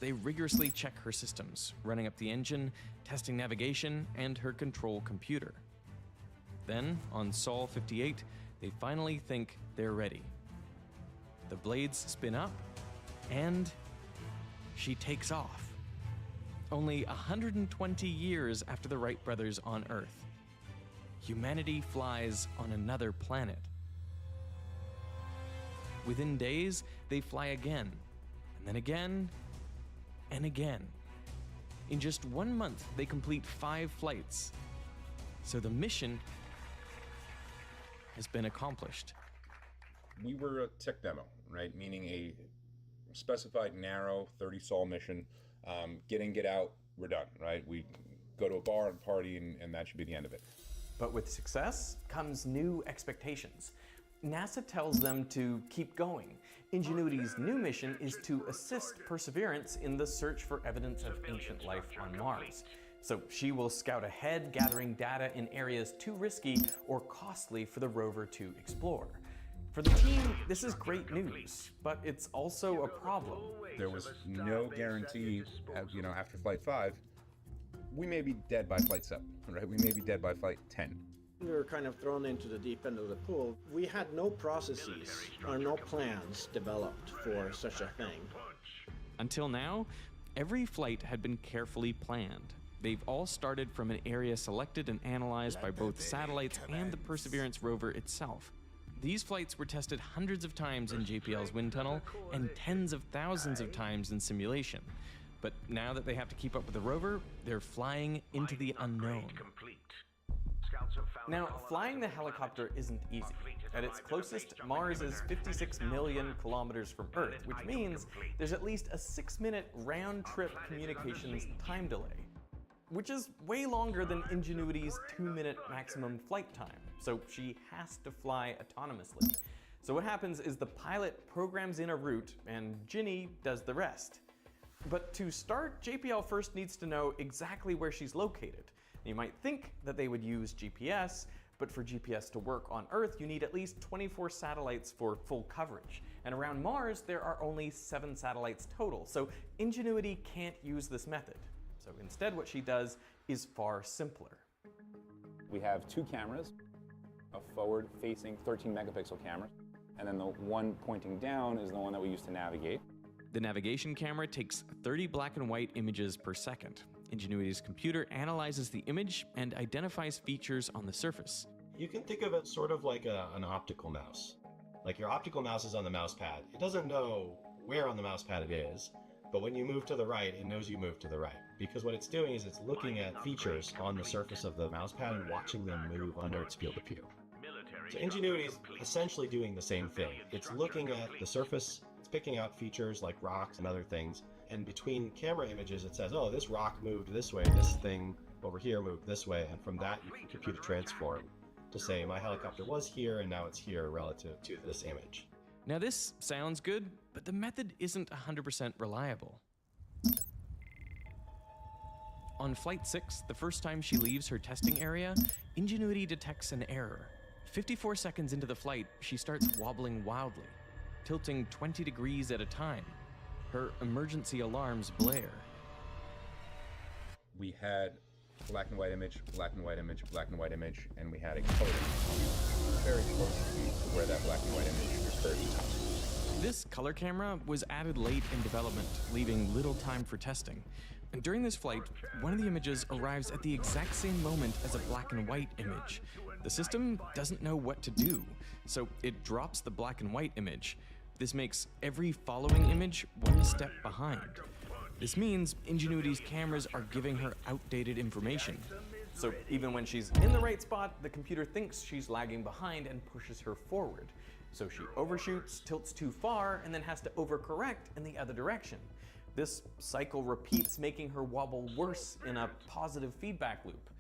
They rigorously check her systems, running up the engine, testing navigation, and her control computer. Then, on Sol 58, they finally think they're ready. The blades spin up, and she takes off. Only 120 years after the Wright brothers on Earth, humanity flies on another planet. Within days, they fly again, and then again, and again. In just 1 month, they complete 5 flights. So the mission has been accomplished. We were a tech demo, right? Meaning a specified narrow 30 sol mission. Get in, get out, we're done, right? We go to a bar and party, and that should be the end of it. But with success comes new expectations. NASA tells them to keep going. Ingenuity's new mission is to assist Perseverance in the search for evidence of ancient life on Mars. So she will scout ahead, gathering data in areas too risky or costly for the rover to explore. For the team, this is great news, but it's also a problem. There was no guarantee, after Flight 5, we may be dead by Flight 7, right? We may be dead by Flight 10. We were kind of thrown into the deep end of the pool. We had no processes or no plans developed for such a thing. Until now, every flight had been carefully planned. They've all started from an area selected and analyzed by both satellites and the Perseverance rover itself. These flights were tested hundreds of times in JPL's wind tunnel and tens of thousands of times in simulation. But now that they have to keep up with the rover, they're flying into the unknown. Now, flying the helicopter isn't easy. At its closest, Mars is 56 million kilometers from Earth, which means there's at least a 6-minute round-trip communications time delay, which is way longer than Ingenuity's 2-minute maximum flight time, so she has to fly autonomously. So what happens is the pilot programs in a route, and Ginny does the rest. But to start, JPL first needs to know exactly where she's located. You might think that they would use GPS, but for GPS to work on Earth, you need at least 24 satellites for full coverage. And around Mars, there are only 7 satellites total, so Ingenuity can't use this method. So instead, what she does is far simpler. We have 2 cameras, a forward-facing 13 megapixel camera, and then the one pointing down is the one that we use to navigate. The navigation camera takes 30 black and white images per second. Ingenuity's computer analyzes the image and identifies features on the surface. You can think of it sort of like an optical mouse. Like your optical mouse is on the mouse pad. It doesn't know where on the mouse pad it is, but when you move to the right, it knows you moved to the right. Because what it's doing is it's looking at features on the surface of the mouse pad and watching them move under its field of view. So Ingenuity is essentially doing the same thing. It's looking at the surface, it's picking out features like rocks and other things, and between camera images it says, oh, this rock moved this way, this thing over here moved this way, and from that you can compute a transform to say my helicopter was here and now it's here relative to this image. Now this sounds good, but the method isn't 100% reliable. On Flight 6, the first time she leaves her testing area, Ingenuity detects an error. 54 seconds into the flight, she starts wobbling wildly, tilting 20 degrees at a time. Her emergency alarms blare. We had black and white image, black and white image, black and white image, and we had a color very close to where that black and white image occurred. This color camera was added late in development, leaving little time for testing. And during this flight, one of the images arrives at the exact same moment as a black and white image. The system doesn't know what to do, so it drops the black and white image. This makes every following image one step behind. This means Ingenuity's cameras are giving her outdated information. So even when she's in the right spot, the computer thinks she's lagging behind and pushes her forward. So she overshoots, tilts too far, and then has to overcorrect in the other direction. This cycle repeats, making her wobble worse in a positive feedback loop.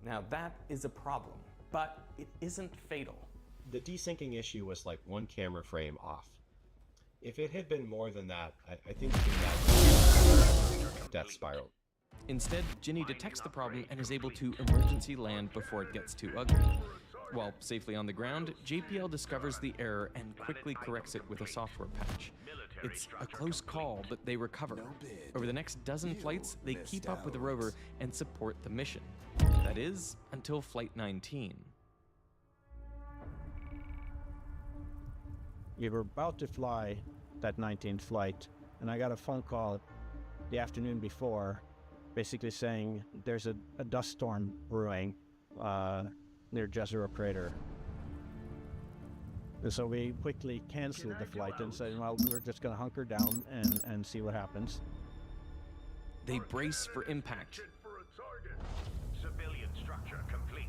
Now that is a problem, but it isn't fatal. The desyncing issue was like 1 camera frame off. If it had been more than that, I think you can imagine death spiral. Instead, Ginny detects the problem and is able to emergency land before it gets too ugly. While safely on the ground, JPL discovers the error and quickly corrects it with a software patch. It's a close call, but they recover. Over the next dozen flights, they keep up with the rover and support the mission. That is, until Flight 19. We were about to fly that 19th flight, and I got a phone call the afternoon before, basically saying there's a dust storm brewing near Jezero Crater. And so we quickly canceled the flight and said, well, we're just going to hunker down and see what happens. They brace for impact. Civilian structure complete.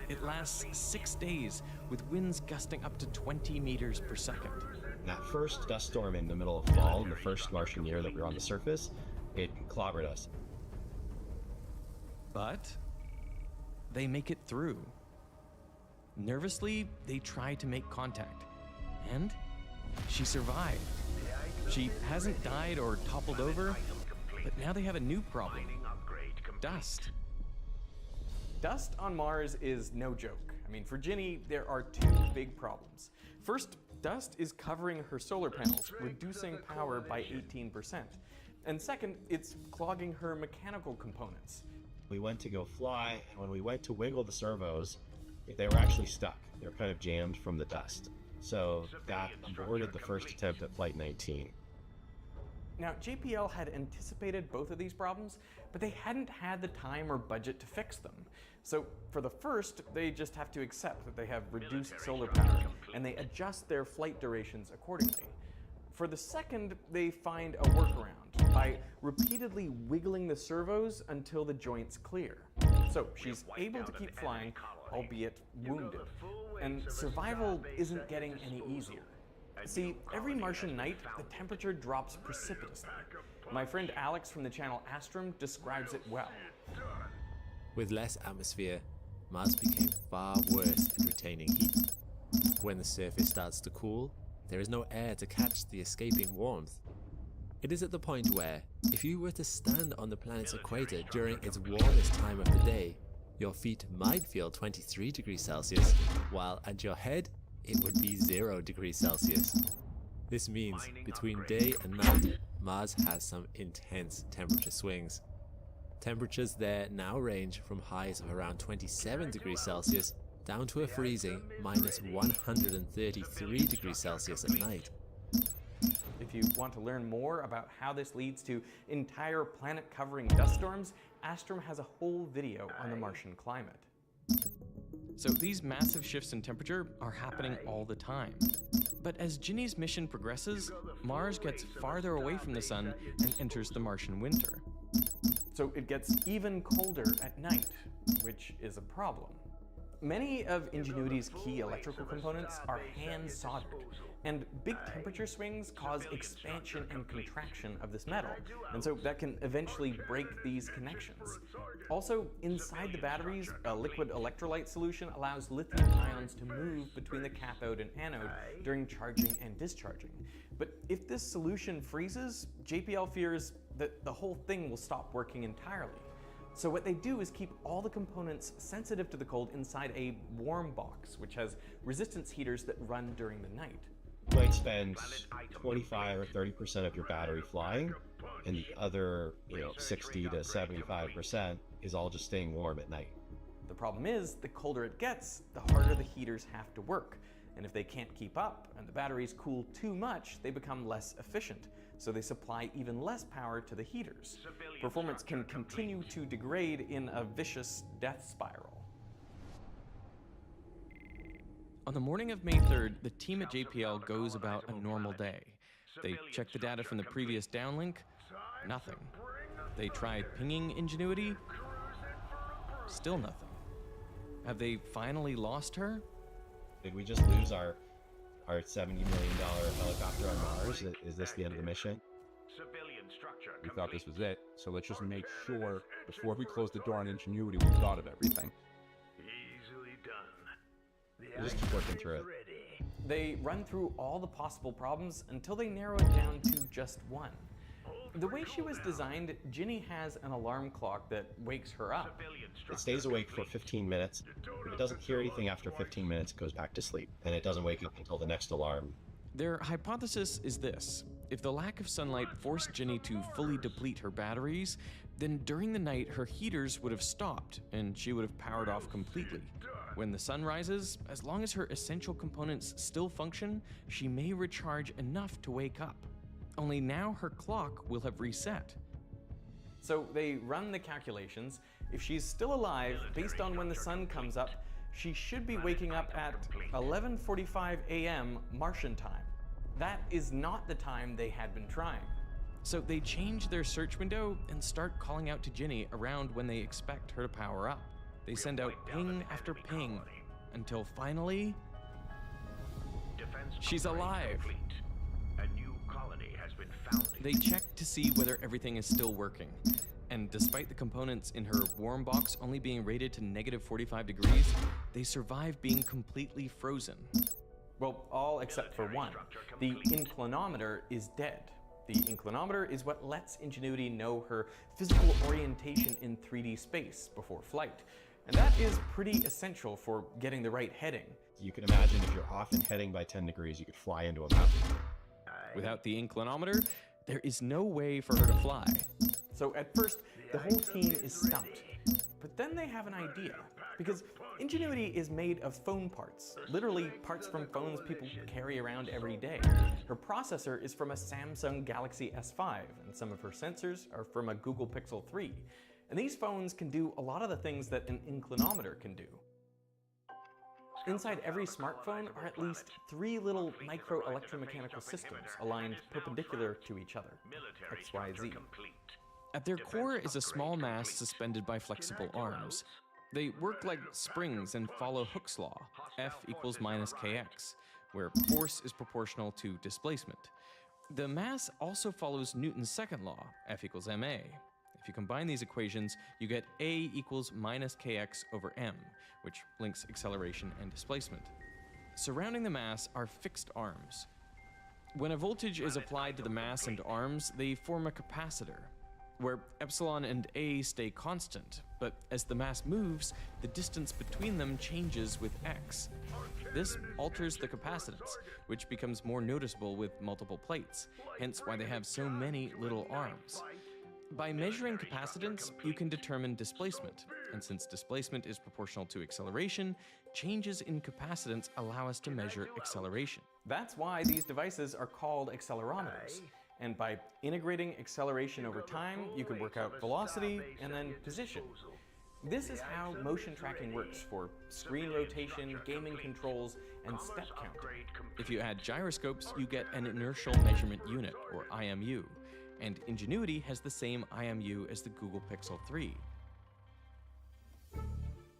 It lasts 6 days, with winds gusting up to 20 meters per second. That first dust storm in the middle of fall, in the first Martian year that we were on the surface, it clobbered us. But they make it through. Nervously, they try to make contact. And she survived. She hasn't died or toppled over, but now they have a new problem. Dust. Dust on Mars is no joke. I mean, for Ginny, there are two big problems. First, dust is covering her solar panels, reducing power by 18%. And second, it's clogging her mechanical components. We went to go fly, and when we went to wiggle the servos, they were actually stuck. They were kind of jammed from the dust. So that aborted the first attempt at Flight 19. Now, JPL had anticipated both of these problems, but they hadn't had the time or budget to fix them. So for the first, they just have to accept that they have reduced solar power, and they adjust their flight durations accordingly. For the second, they find a workaround by repeatedly wiggling the servos until the joints clear. So she's able to keep flying, albeit wounded. And survival isn't getting any easier. See, every Martian night, the temperature drops precipitously. My friend Alex from the channel Astrum describes it well. With less atmosphere, Mars became far worse at retaining heat. When the surface starts to cool, there is no air to catch the escaping warmth. It is at the point where, if you were to stand on the planet's equator during its warmest time of the day, your feet might feel 23 degrees Celsius, while at your head, it would be 0 degrees Celsius. This means between day and night, Mars has some intense temperature swings. Temperatures there now range from highs of around 27 degrees Celsius down to a freezing minus 133 degrees Celsius at night. If you want to learn more about how this leads to entire planet-covering dust storms, Astrum has a whole video on the Martian climate. So these massive shifts in temperature are happening all the time. But as Ginny's mission progresses, Mars gets farther away from the sun and enters the Martian winter. So it gets even colder at night, which is a problem. Many of Ingenuity's key electrical components are hand soldered, and big temperature swings cause expansion and contraction of this metal, and so that can eventually break these connections. Also, inside the batteries, a liquid electrolyte solution allows lithium ions to move between the cathode and anode during charging and discharging. But if this solution freezes, JPL fears that the whole thing will stop working entirely. So what they do is keep all the components sensitive to the cold inside a warm box, which has resistance heaters that run during the night. You might spend 25 or 30% of your battery flying, and the other 60 to 75% is all just staying warm at night. The problem is, the colder it gets, the harder the heaters have to work. And if they can't keep up and the batteries cool too much, they become less efficient. So they supply even less power to the heaters. Performance can continue to degrade in a vicious death spiral. On the morning of May 3rd, the team at JPL goes about a normal day. They check the data from the previous downlink, nothing. They try pinging Ingenuity, still nothing. Have they finally lost her? Did we just lose our $70 million helicopter on Mars? Is this the end of the mission? We thought this was it, so let's just make sure before we close the door on Ingenuity we thought of everything. Easily done. We'll just keep working through it. They run through all the possible problems until they narrow it down to just one. The way she was designed, Ginny has an alarm clock that wakes her up. It stays awake for 15 minutes. If it doesn't hear anything after 15 minutes, it goes back to sleep, and it doesn't wake up until the next alarm. Their hypothesis is this: if the lack of sunlight forced Ginny to fully deplete her batteries, then during the night her heaters would have stopped and she would have powered off completely. When the sun rises, as long as her essential components still function, she may recharge enough to wake up. Only now her clock will have reset. So they run the calculations. If she's still alive, based on when the sun comes up, she should be waking up at 11:45 a.m. Martian time. That is not the time they had been trying. So they change their search window and start calling out to Ginny around when they expect her to power up. They send out ping after ping until finally, she's alive. A new colony has been founded. They check to see whether everything is still working. And despite the components in her warm box only being rated to -45 degrees, they survive being completely frozen. Well, all except for one. The inclinometer is dead. The inclinometer is what lets Ingenuity know her physical orientation in 3D space before flight. And that is pretty essential for getting the right heading. You can imagine if you're off and heading by 10 degrees, you could fly into a mountain. Without the inclinometer, there is no way for her to fly. So at first, the whole team is stumped. But then they have an idea. Because Ingenuity is made of phone parts, literally parts from phones people carry around every day. Her processor is from a Samsung Galaxy S5, and some of her sensors are from a Google Pixel 3. And these phones can do a lot of the things that an inclinometer can do. Inside every smartphone are at least 3 little micro electromechanical systems aligned perpendicular to each other, X, Y, Z. At their core is a small mass suspended by flexible arms. They work like springs and follow Hooke's law, F equals minus kx, where force is proportional to displacement. The mass also follows Newton's second law, F equals ma. If you combine these equations, you get A equals minus kx over m, which links acceleration and displacement. Surrounding the mass are fixed arms. When a voltage is applied to the mass and arms, they form a capacitor, where epsilon and A stay constant, but as the mass moves, the distance between them changes with x. This alters the capacitance, which becomes more noticeable with multiple plates, hence why they have so many little arms. By measuring capacitance, you can determine displacement, and since displacement is proportional to acceleration, changes in capacitance allow us to measure acceleration. That's why these devices are called accelerometers. And by integrating acceleration over time, you can work out velocity and then position. This is how motion tracking works for screen rotation, gaming controls, and step counting. If you add gyroscopes, you get an inertial measurement unit, or IMU, and Ingenuity has the same IMU as the Google Pixel 3.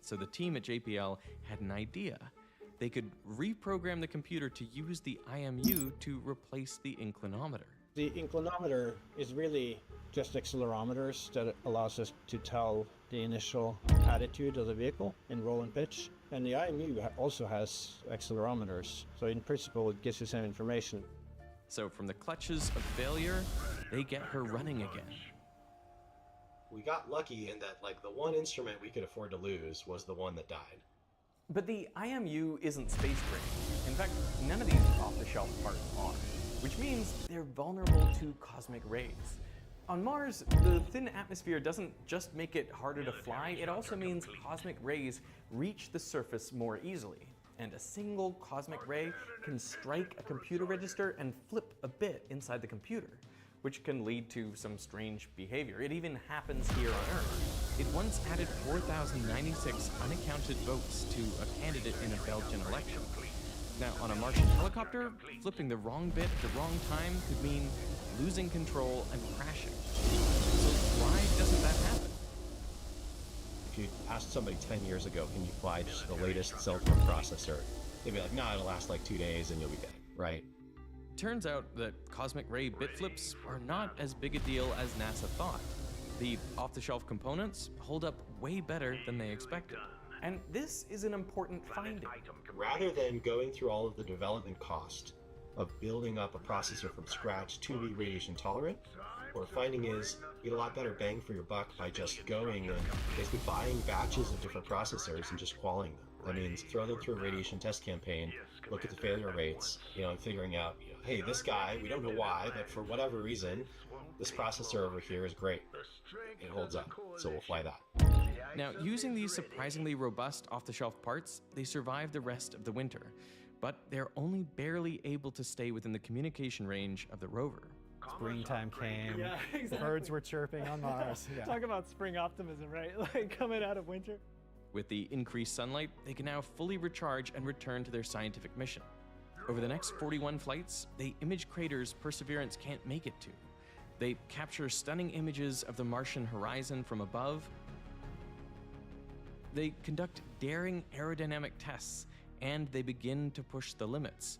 So the team at JPL had an idea. They could reprogram the computer to use the IMU to replace the inclinometer. The inclinometer is really just accelerometers that allows us to tell the initial attitude of the vehicle in roll and pitch. And the IMU also has accelerometers, so in principle it gives you some information. So from the clutches of failure, they get her running again. We got lucky in that, like, the one instrument we could afford to lose was the one that died. But the IMU isn't space grade. In fact, none of these off-the-shelf parts are, which means they're vulnerable to cosmic rays. On Mars, the thin atmosphere doesn't just make it harder to fly, it also means cosmic rays reach the surface more easily. And a single cosmic ray can strike a computer register and flip a bit inside the computer, which can lead to some strange behavior. It even happens here on Earth. It once added 4,096 unaccounted votes to a candidate in a Belgian election. Now, on a Martian helicopter, flipping the wrong bit at the wrong time could mean losing control and crashing. So why doesn't that happen? If you asked somebody 10 years ago, can you fly just the latest cell phone processor? They'd be like, no, it'll last like 2 days and you'll be dead, right? Turns out that cosmic ray bit flips are not as big a deal as NASA thought. The off-the-shelf components hold up way better than they expected. And this is an important finding. Rather than going through all of the development cost of building up a processor from scratch to be radiation tolerant. What we're finding is you get a lot better bang for your buck by just going and basically buying batches of different processors and just qualifying them. That means throw them through a radiation test campaign, look at the failure rates, and figuring out, hey, this guy, we don't know why, but for whatever reason, this processor over here is great. It holds up, so we'll fly that. Now, using these surprisingly robust off-the-shelf parts, they survive the rest of the winter, but they're only barely able to stay within the communication range of the rover. Springtime came. Yeah, exactly. Birds were chirping on Mars. Yeah. Talk about spring optimism, right? Like coming out of winter. With the increased sunlight, they can now fully recharge and return to their scientific mission. Over the next 41 flights, they image craters Perseverance can't make it to. They capture stunning images of the Martian horizon from above. They conduct daring aerodynamic tests, and they begin to push the limits.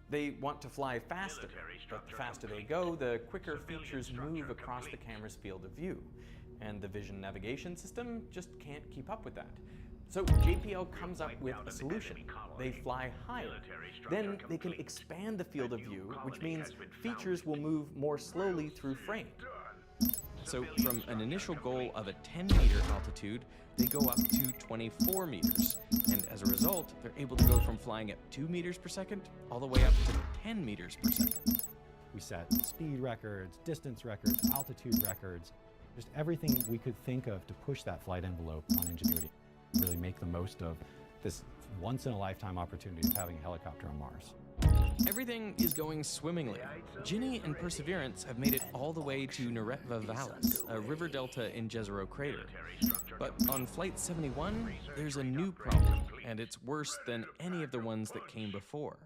They want to fly faster, but the faster they go, the quicker features move across the camera's field of view. And the vision navigation system just can't keep up with that. So JPL comes up with a solution. They fly higher. Then they can expand the field of view, which means features will move more slowly through frame. So from an initial goal of a 10-meter altitude, they go up to 24 meters. And as a result, they're able to go from flying at 2 meters per second all the way up to 10 meters per second. We set speed records, distance records, altitude records, just everything we could think of to push that flight envelope on Ingenuity. Really make the most of this once-in-a-lifetime opportunity of having a helicopter on Mars. Everything is going swimmingly. Ginny and Perseverance have made it all the way to Neretva Vallis, a river delta in Jezero Crater. But on Flight 71, there's a new problem, and it's worse than any of the ones that came before.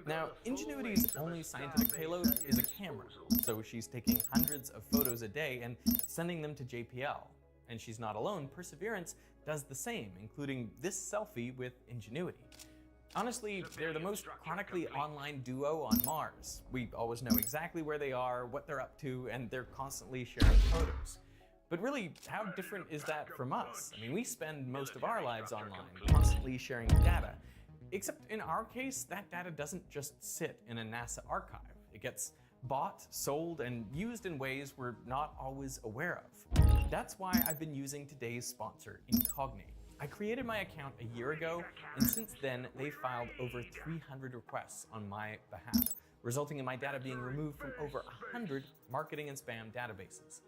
Now, Ingenuity's only scientific payload is a camera, so she's taking hundreds of photos a day and sending them to JPL. And she's not alone. Perseverance does the same, including this selfie with Ingenuity. Honestly, they're the most chronically online duo on Mars. We always know exactly where they are, what they're up to, and they're constantly sharing photos. But really, how different is that from us? I mean, we spend most of our lives online, constantly sharing data. Except in our case, that data doesn't just sit in a NASA archive. It gets bought, sold, and used in ways we're not always aware of. That's why I've been using today's sponsor, Incogni. I created my account a year ago, and since then, they filed over 300 requests on my behalf, resulting in my data being removed from over 100 marketing and spam databases.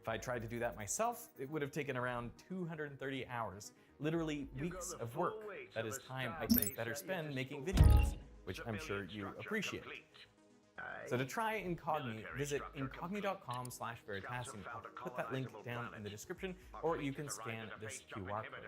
If I tried to do that myself, it would have taken around 230 hours, literally weeks of work. That is time I can better spend making videos, which I'm sure you appreciate. So to try Incogni, visit incogni.com/Veritasium. I'll put that link down in the description, or you can scan this QR code.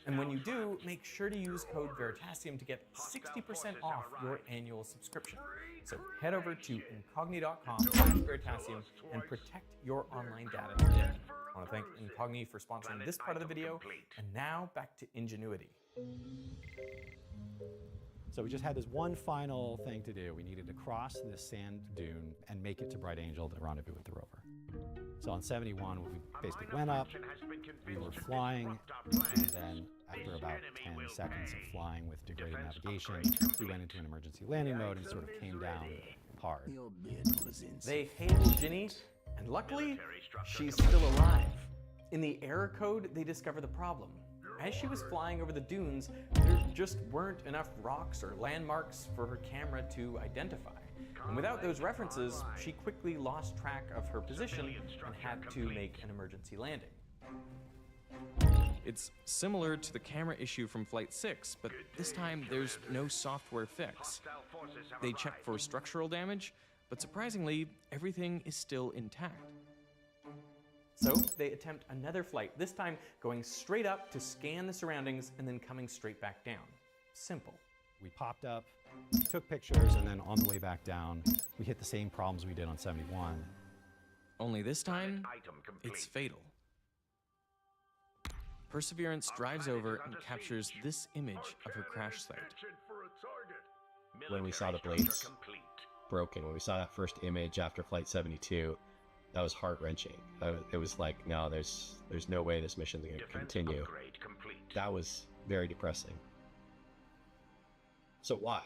And when you do, make sure to use code Veritasium to get 60% off your annual subscription. So head over to incogni.com/Veritasium and protect your online data today. I want to thank Incogni for sponsoring this part of the video, and now back to Ingenuity. So we just had this one final thing to do. We needed to cross this sand dune and make it to Bright Angel to rendezvous with the rover. So on 71, we basically went up, we were flying, and then after about 10 seconds of flying with degraded navigation, we went into an emergency landing mode and sort of came down hard. They hailed Ginny, and luckily, she's still alive. In the error code, they discover the problem. As she was flying over the dunes, there just weren't enough rocks or landmarks for her camera to identify. And without those references, she quickly lost track of her position and had to make an emergency landing. It's similar to the camera issue from Flight 6, but this time there's no software fix. They check for structural damage, but surprisingly, everything is still intact. So they attempt another flight, this time going straight up to scan the surroundings and then coming straight back down. Simple. We popped up, took pictures, and then on the way back down, we hit the same problems we did on 71. Only this time, it's fatal. Perseverance drives over and captures this image of her crash site. When we saw the blades broken, when we saw that first image after Flight 72, that was heart-wrenching. It was like, no, there's no way this mission's going to continue. That was very depressing. So why?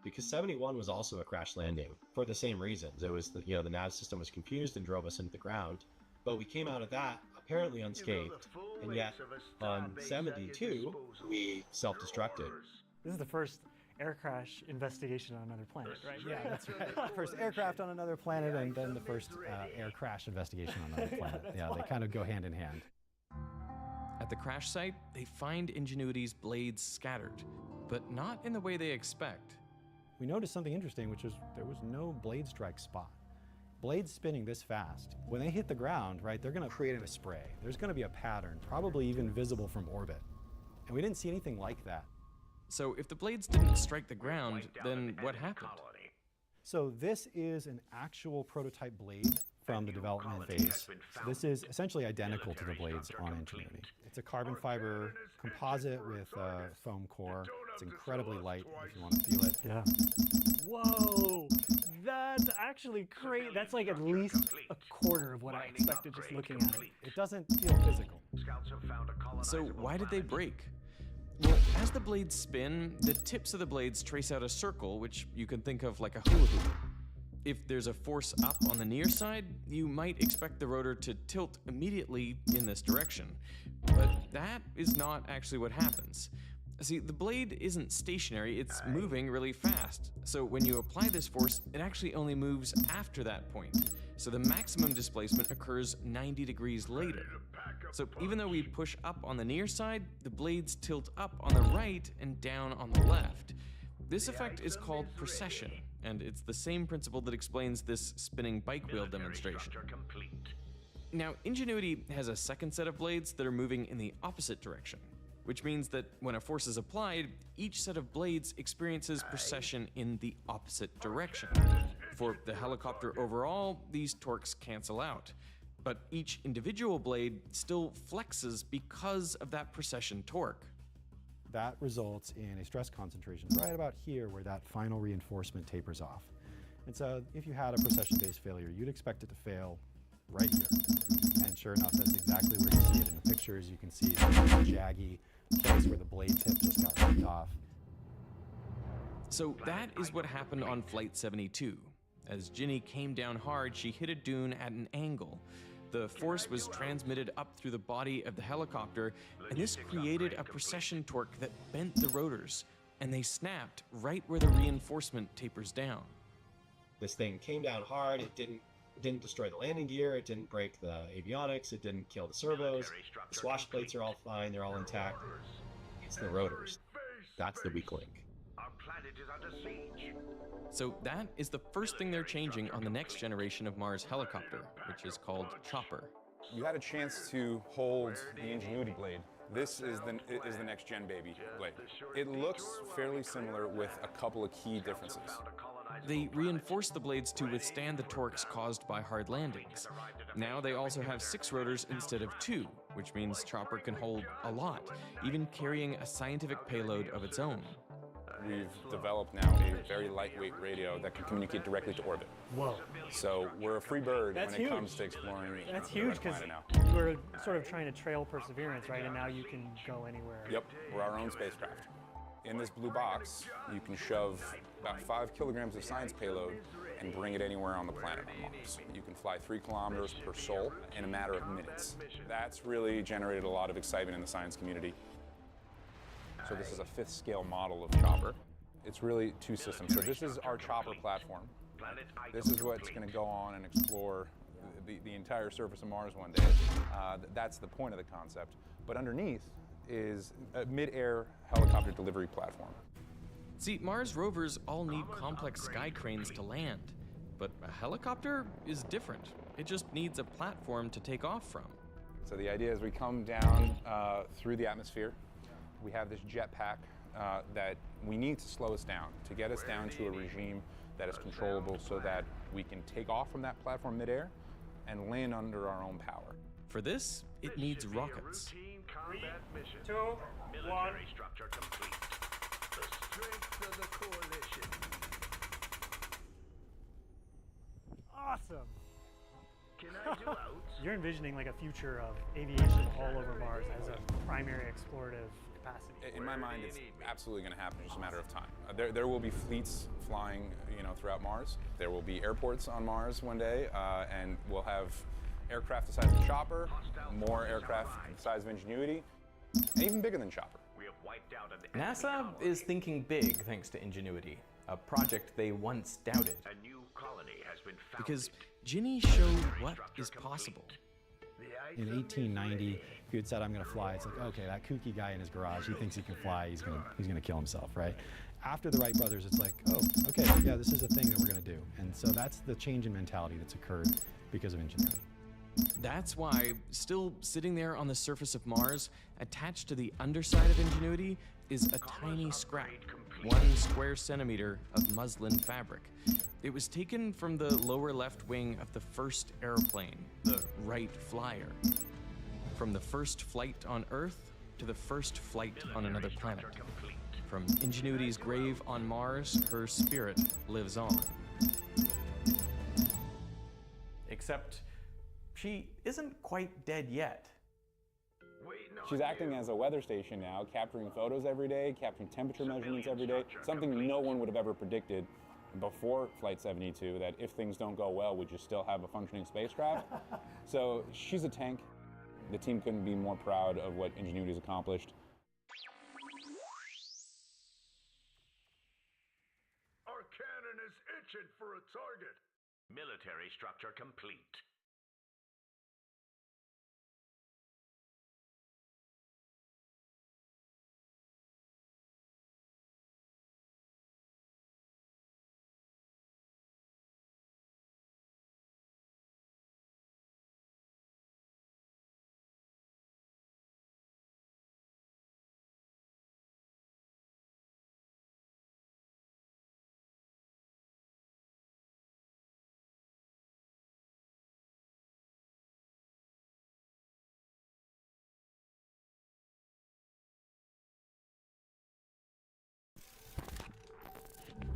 because 71 was also a crash landing for the same reasons. It was the nav system was confused and drove us into the ground, but we came out of that apparently unscathed, and yet on 72 we self-destructed. This is the first air crash investigation on another planet, right? Yeah, that's right. First aircraft on another planet, and then the first air crash investigation on another planet. Yeah, they kind of go hand in hand. At the crash site, they find Ingenuity's blades scattered, but not in the way they expect. We noticed something interesting, which was there was no blade strike spot. Blades spinning this fast, when they hit the ground, right, they're going to create a spray. There's going to be a pattern, probably even visible from orbit. And we didn't see anything like that. So if the blades didn't strike the ground, then what happened? So this is an actual prototype blade from the development phase. So this is essentially identical to the blades on Ingenuity. It's a carbon fiber composite with a foam core. It's incredibly light if you want to feel it. Yeah. Whoa, that's actually great. That's like at least a quarter of what I expected just looking at it. It doesn't feel physical. So why did they break? Well, as the blades spin, the tips of the blades trace out a circle, which you can think of like a hula hoop. If there's a force up on the near side, you might expect the rotor to tilt immediately in this direction. But that is not actually what happens. See, the blade isn't stationary, it's moving really fast. So when you apply this force, it actually only moves after that point. So the maximum displacement occurs 90 degrees later. So even though we push up on the near side, the blades tilt up on the right and down on the left. This effect is called precession, and it's the same principle that explains this spinning bike wheel demonstration. Now, Ingenuity has a second set of blades that are moving in the opposite direction, which means that when a force is applied, each set of blades experiences precession in the opposite direction. For the helicopter overall, these torques cancel out, but each individual blade still flexes because of that precession torque. That results in a stress concentration right about here where that final reinforcement tapers off. And so if you had a precession-based failure, you'd expect it to fail right here. And sure enough, that's exactly where you see it in the pictures. You can see it's a jaggy place where the blade tip just got ripped off. So that is what happened on Flight 72. As Ginny came down hard, she hit a dune at an angle. The force was transmitted up through the body of the helicopter, and this created a precession torque that bent the rotors, and they snapped right where the reinforcement tapers down. This thing came down hard. It didn't destroy the landing gear. It didn't break the avionics. It didn't kill the servos. The swash plates are all fine. They're all intact. It's the rotors. That's the weak link. Our planet is under siege. So that is the first thing they're changing on the next generation of Mars helicopter, which is called Chopper. You had a chance to hold the Ingenuity blade. This is the next gen baby blade. It looks fairly similar with a couple of key differences. They reinforced the blades to withstand the torques caused by hard landings. Now they also have 6 rotors instead of 2, which means Chopper can hold a lot, even carrying a scientific payload of its own. We've developed now a very lightweight radio that can communicate directly to orbit. Whoa. So we're a free bird That's when huge. it comes to exploring That's the huge red because planet now. you were sort of trying to trail Perseverance, right? And now you can go anywhere. Yep, we're our own spacecraft. In this blue box, you can shove about 5 kilograms of science payload and bring it anywhere on the planet on Mars. You can fly 3 kilometers per sol in a matter of minutes. That's really generated a lot of excitement in the science community. So this is a 5th scale model of Chopper. It's really 2 systems. So this is our Chopper platform. This is what's going to go on and explore the entire surface of Mars one day. That's the point of the concept. But underneath is a mid-air helicopter delivery platform. See, Mars rovers all need complex sky cranes to land, but a helicopter is different. It just needs a platform to take off from. So the idea is we come down through the atmosphere. We have this jetpack that we need to slow us down, to get us down to a regime that is controllable so that we can take off from that platform midair and land under our own power. For this, it needs rockets. 3, 2, 1. Military structure complete. The strength of the coalition. Awesome. Can I do out? You're envisioning like a future of aviation all over Mars as a primary explorative capacity. In my mind, it's absolutely going to happen, just a matter of time. There will be fleets flying, throughout Mars. There will be airports on Mars one day, and we'll have aircraft the size of Chopper, more aircraft the size of Ingenuity, and even bigger than Chopper. NASA is thinking big thanks to Ingenuity, a project they once doubted. Because Ginny showed what is possible. In 1890, if you had said, I'm going to fly, it's like, okay, that kooky guy in his garage, he thinks he can fly, he's going to kill himself, right? After the Wright brothers, it's like, oh, okay, yeah, this is a thing that we're going to do. And so that's the change in mentality that's occurred because of Ingenuity. That's why, still sitting there on the surface of Mars, attached to the underside of Ingenuity, is a tiny scrap, 1 square centimeter of muslin fabric. It was taken from the lower left wing of the first airplane, the Wright Flyer. From the first flight on Earth to the first flight on another planet. From Ingenuity's grave on Mars, her spirit lives on. Except she isn't quite dead yet. She's acting as a weather station now, capturing photos every day, capturing temperature measurements every day, something no one would have ever predicted before Flight 72, that if things don't go well, would you still have a functioning spacecraft? So she's a tank. The team couldn't be more proud of what Ingenuity's accomplished. Our cannon is itching for a target. Military structure complete.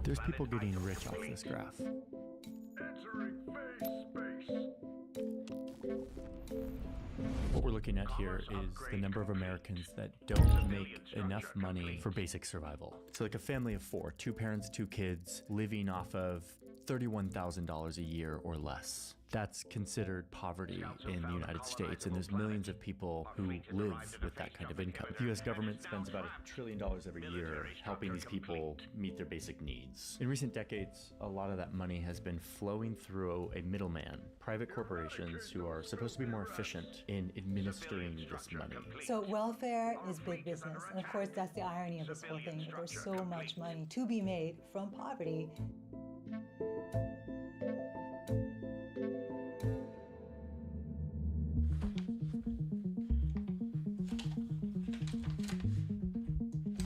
There's people getting rich off this graph. Entering phase space. What we're looking at here is the number of Americans that don't make enough money for basic survival. So like a family of 4, 2 parents, 2 kids, living off of $31,000 a year or less. That's considered poverty in the United States, and there's millions of people who live with that kind of income. The US government spends about $1 trillion every year helping these people meet their basic needs. In recent decades, a lot of that money has been flowing through a middleman, private corporations who are supposed to be more efficient in administering this money. So welfare is big business, and of course that's the irony of this whole thing, that there's so much money to be made from poverty.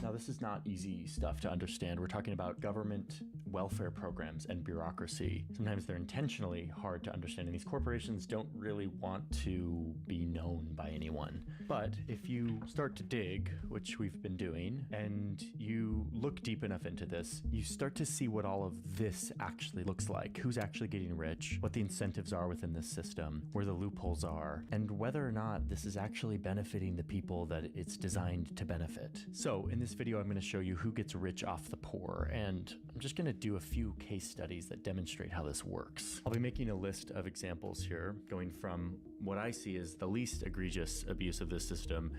Now, this is not easy stuff to understand. We're talking about government welfare programs and bureaucracy. Sometimes they're intentionally hard to understand, and these corporations don't really want to be known by anyone. But if you start to dig, which we've been doing, and you look deep enough into this, you start to see what all of this actually looks like, who's actually getting rich, what the incentives are within this system, where the loopholes are, and whether or not this is actually benefiting the people that it's designed to benefit. So in this video, I'm going to show you who gets rich off the poor, and I'm just going to do a few case studies that demonstrate how this works. I'll be making a list of examples here, going from what I see as the least egregious abuse of this system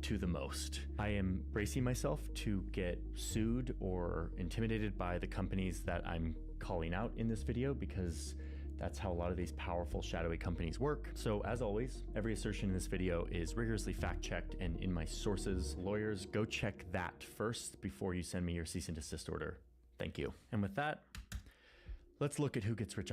to the most. I am bracing myself to get sued or intimidated by the companies that I'm calling out in this video, because that's how a lot of these powerful shadowy companies work. So as always, every assertion in this video is rigorously fact-checked and in my sources. Lawyers, go check that first before you send me your cease and desist order. Thank you. And with that, let's look at who gets rich off